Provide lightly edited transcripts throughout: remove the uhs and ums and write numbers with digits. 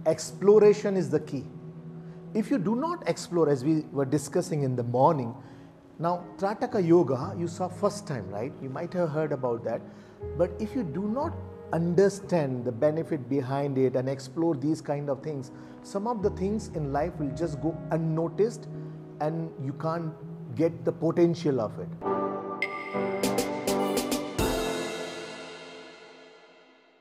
Exploration is the key. If you do not explore, as we were discussing in the morning, now Trataka Yoga you saw first time, right? You might have heard about that. But if you do not understand the benefit behind it and explore these kind of things, some of the things in life will just go unnoticed and you can't get the potential of it.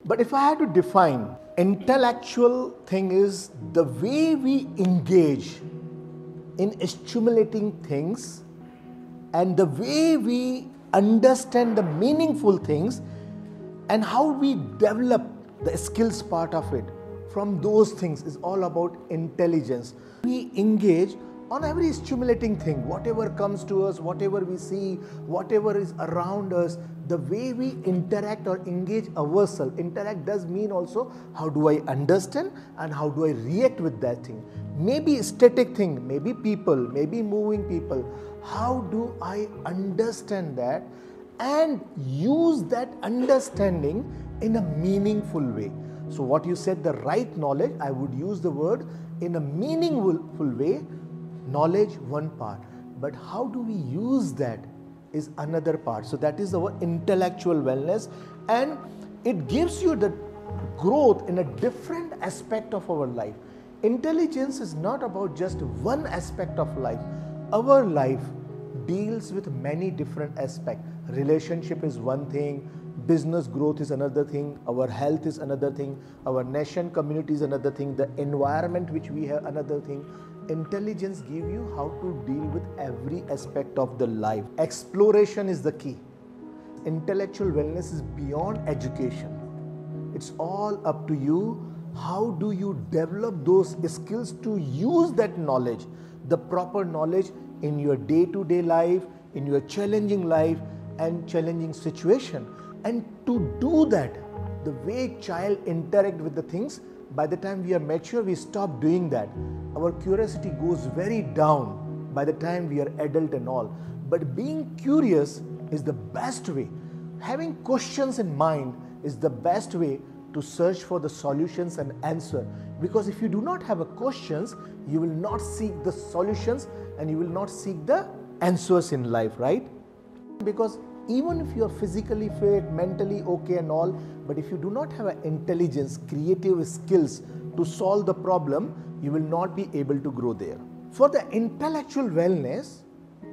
But if I had to define, intellectual thing is the way we engage in stimulating things and the way we understand the meaningful things and how we develop the skills part of it. From those things is all about intelligence. We engage on every stimulating thing, whatever comes to us, whatever we see, whatever is around us, the way we interact or engage ourselves. Interact does mean also how do I understand and how do I react with that thing. Maybe static thing, maybe people, maybe moving people. How do I understand that and use that understanding in a meaningful way? So what you said, the right knowledge, I would use the word in a meaningful way. Knowledge, one part, but how do we use that is another part. So that is our intellectual wellness, and it gives you the growth in a different aspect of our life. Intelligence is not about just one aspect of life. Our life deals with many different aspects. Relationship is one thing, business growth is another thing, our health is another thing, our nation, community is another thing, the environment which we have another thing. Intelligence gives you how to deal with every aspect of the life. Exploration is the key. Intellectual wellness is beyond education. It's all up to you. How do you develop those skills to use that knowledge, the proper knowledge in your day-to-day life, in your challenging life and challenging situation. And to do that, the way child interact with the things, by the time we are mature, we stop doing that. Our curiosity goes very down by the time we are adult and all. But being curious is the best way. Having questions in mind is the best way to search for the solutions and answer. Because if you do not have a questions, you will not seek the solutions and you will not seek the answers in life, right? Because even if you are physically fit, mentally okay and all, but if you do not have an intelligence, creative skills to solve the problem, you will not be able to grow there. For the intellectual wellness,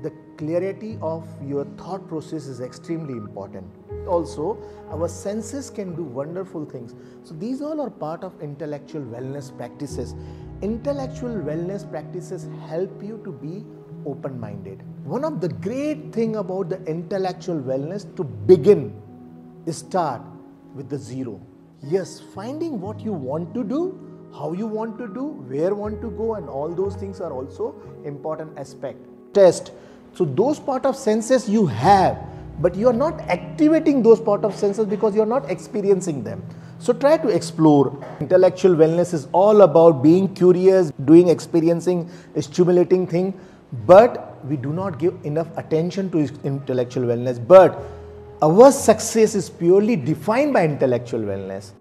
the clarity of your thought process is extremely important. Also, our senses can do wonderful things. So these all are part of intellectual wellness practices. Intellectual wellness practices help you to be open-minded. One of the great thing about the intellectual wellness to begin is start with the zero. Yes, finding what you want to do, how you want to do, where want to go, and all those things are also important aspect. Test. So those part of senses you have, but you are not activating those part of senses because you are not experiencing them. So try to explore. Intellectual wellness is all about being curious, doing, experiencing, stimulating thing. But we do not give enough attention to intellectual wellness. But our success is purely defined by intellectual wellness.